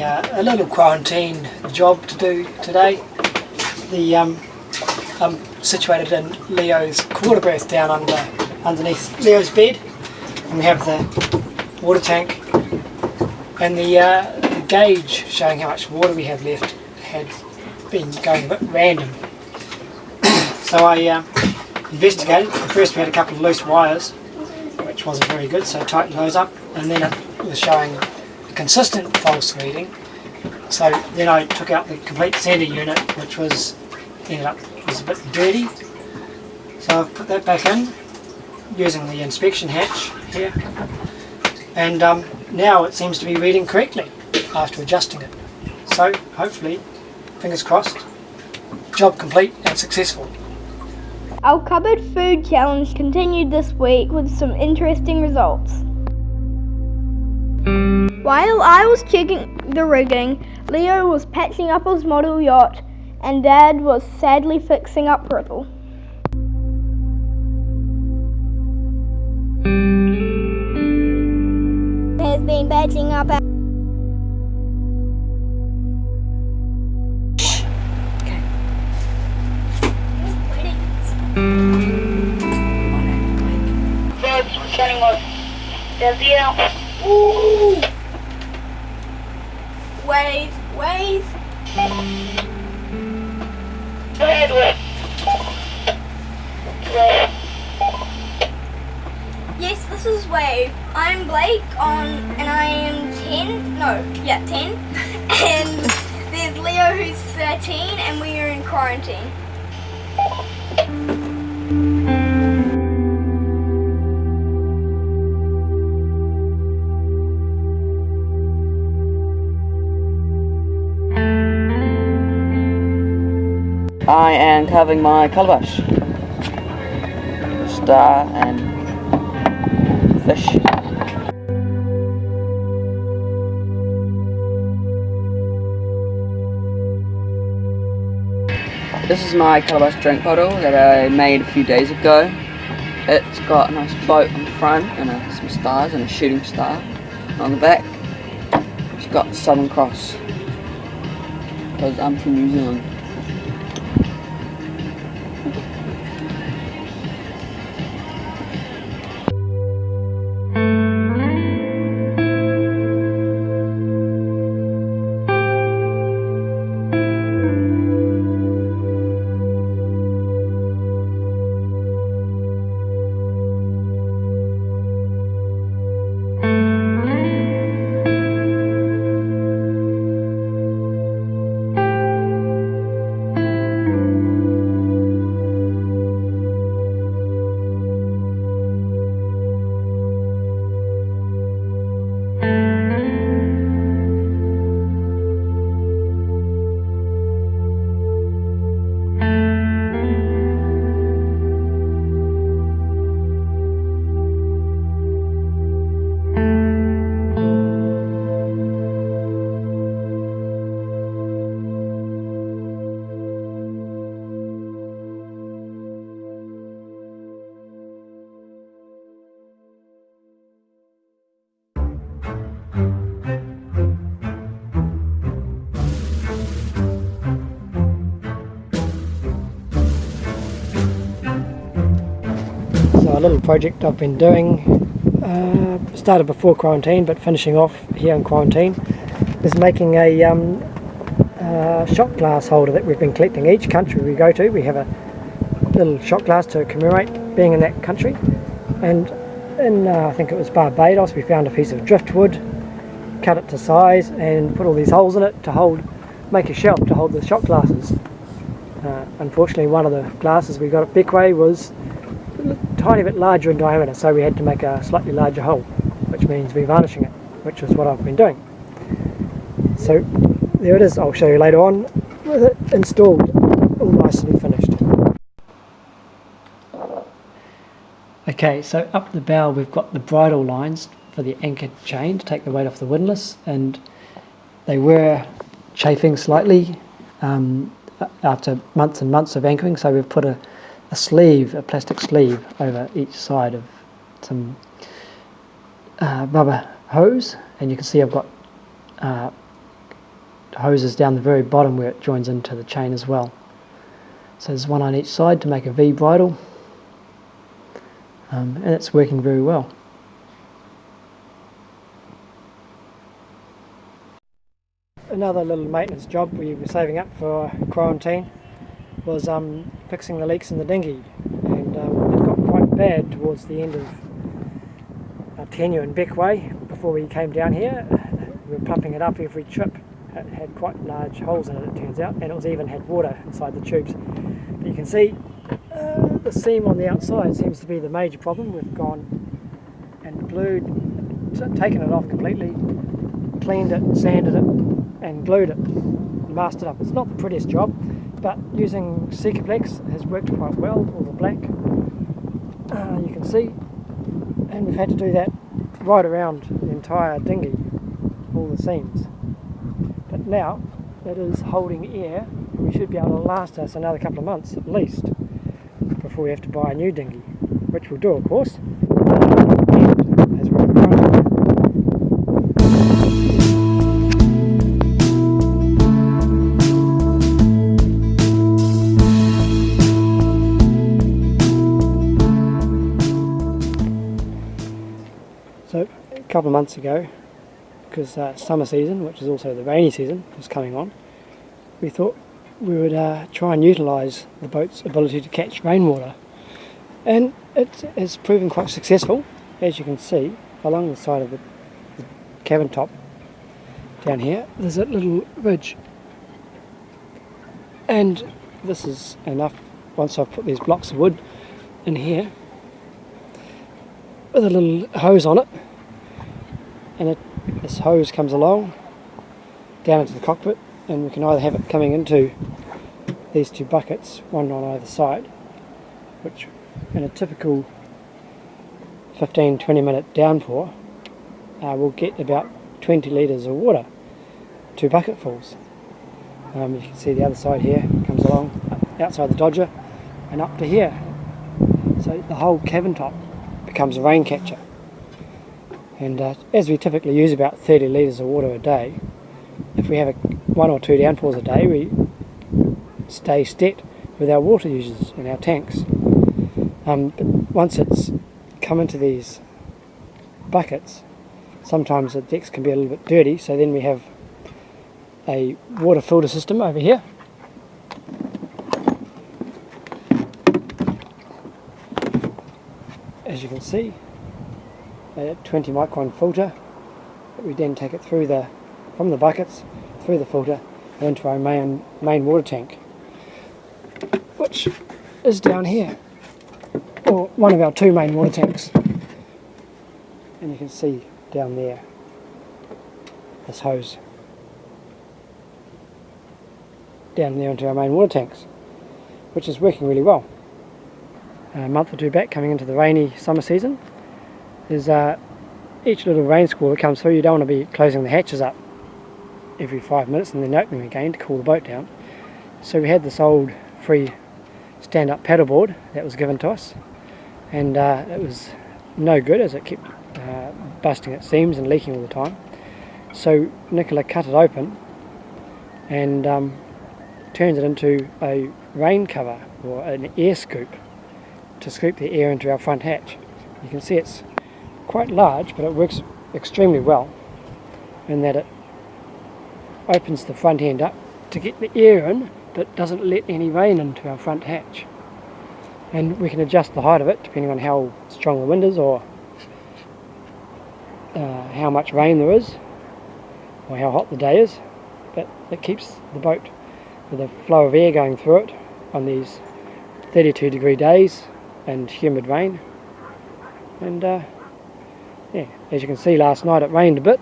a little quarantine job to do today. I'm situated in Leo's quarter berth down underneath Leo's bed, and we have the water tank and the gauge showing how much water we have left had been going a bit random. So I investigated. First we had a couple of loose wires, which wasn't very good, so I tightened those up, and then it was showing a consistent false reading. So then I took out the complete centre unit, which was a bit dirty. So I've put that back in using the inspection hatch here, and now it seems to be reading correctly after adjusting it. So hopefully, fingers crossed, job complete and successful. Our cupboard food challenge continued this week with some interesting results. While I was checking the rigging, Leo was patching up his model yacht and Dad was sadly fixing up Ripple. Has been patching up our Ooh! Wave. Go ahead, wave. Yes, this is Wave. I'm Blake and I am 10. And there's Leo who's 13 and we are in quarantine. I am carving my calabash, star and fish. This is my calabash drink bottle that I made a few days ago. It's got a nice boat on the front and some stars and a shooting star on the back. It's got the Southern Cross because I'm from New Zealand. So a little project I've been doing, started before quarantine but finishing off here in quarantine, is making a shot glass holder that we've been collecting. Each country we go to we have a little shot glass to commemorate being in that country, and in I think it was Barbados, we found a piece of driftwood, cut it to size and put all these holes in it to make a shelf to hold the shot glasses. Unfortunately one of the glasses we got at Beckway was a tiny bit larger in diameter, so we had to make a slightly larger hole, which means revarnishing it, which is what I've been doing. So there it is, I'll show you later on with it installed, all nicely finished. Okay, so up the bow we've got the bridle lines for the anchor chain to take the weight off the windlass, and they were chafing slightly after months and months of anchoring, so we've put a plastic sleeve over each side of some rubber hose, and you can see I've got hoses down the very bottom where it joins into the chain as well. So there's one on each side to make a V bridle, and it's working very well. Another little maintenance job we were saving up for quarantine was fixing the leaks in the dinghy, and it got quite bad towards the end of Tenure and Beckway. Before we came down here, we were pumping it up every trip. It had quite large holes in it, it turns out, and it was even had water inside the tubes. But you can see the seam on the outside seems to be the major problem. We've gone and glued, taken it off completely, cleaned it, sanded it, and glued it, masked it up. It's not the prettiest job, but using Sikaflex has worked quite well, all the black, you can see, and we've had to do that right around the entire dinghy, all the seams. But now it is holding air, and we should be able to last us another couple of months at least before we have to buy a new dinghy, which we'll do, of course, as we're trying. So a couple of months ago, because summer season, which is also the rainy season, was coming on, we thought we would try and utilise the boat's ability to catch rainwater, and it has proven quite successful. As you can see along the side of the cabin top down here, there's a little ridge, and this is enough. Once I've put these blocks of wood in here with a little hose on it, and this hose comes along down into the cockpit, and we can either have it coming into these two buckets, one on either side, which in a typical 15-20 minute downpour will get about 20 litres of water, 2 bucketfuls. You can see the other side here comes along outside the Dodger and up to here, so the whole cabin top becomes a rain catcher. And as we typically use about 30 litres of water a day, if we have 1 or 2 downpours a day, we stay steady with our water users in our tanks. But once it's come into these buckets, sometimes the decks can be a little bit dirty, so then we have a water filter system over here. As you can see, a 20 micron filter that we then take it through from the buckets through the filter and into our main water tank, which is down here, or one of our 2 main water tanks. And you can see down there this hose down there into our main water tanks, which is working really well. A month or 2 back, coming into the rainy summer season, is each little rain squall that comes through, you don't want to be closing the hatches up every 5 minutes and then opening again to cool the boat down. So we had this old free stand-up paddleboard that was given to us, and it was no good as it kept busting at seams and leaking all the time. So Nicola cut it open and turns it into a rain cover, or an air scoop, to scoop the air into our front hatch. You can see it's quite large, but it works extremely well in that it opens the front end up to get the air in, but doesn't let any rain into our front hatch. And we can adjust the height of it depending on how strong the wind is, or how much rain there is, or how hot the day is, but it keeps the boat with a flow of air going through it on these 32 degree days and humid rain. And yeah, as you can see, last night it rained a bit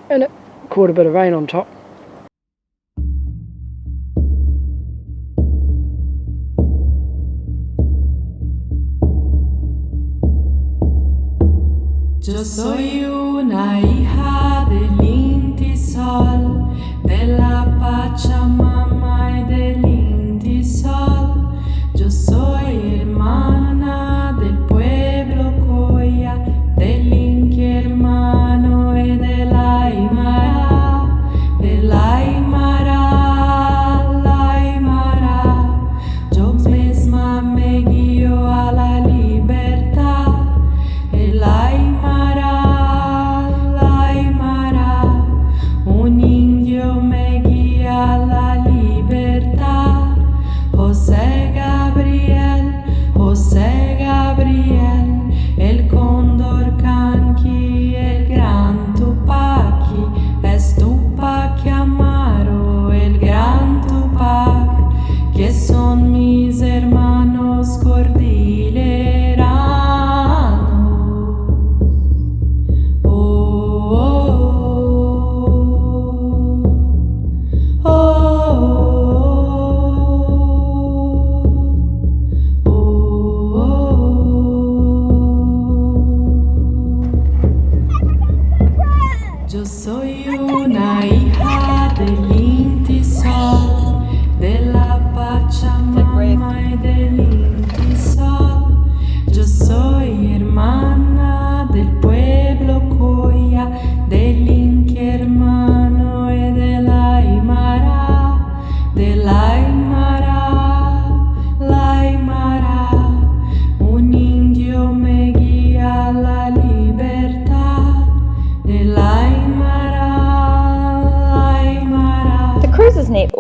and it caught a bit of rain on top. Yo soy una hija del Inti Sol, de la Pachamama y del Inti Sol. Yo soy hermana del pueblo Coya, del Inti hermano y del Aymara, del Aymara.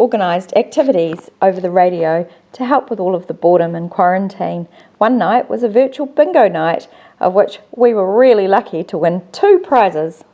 organised activities over the radio to help with all of the boredom and quarantine. One night was a virtual bingo night, of which we were really lucky to win 2 prizes.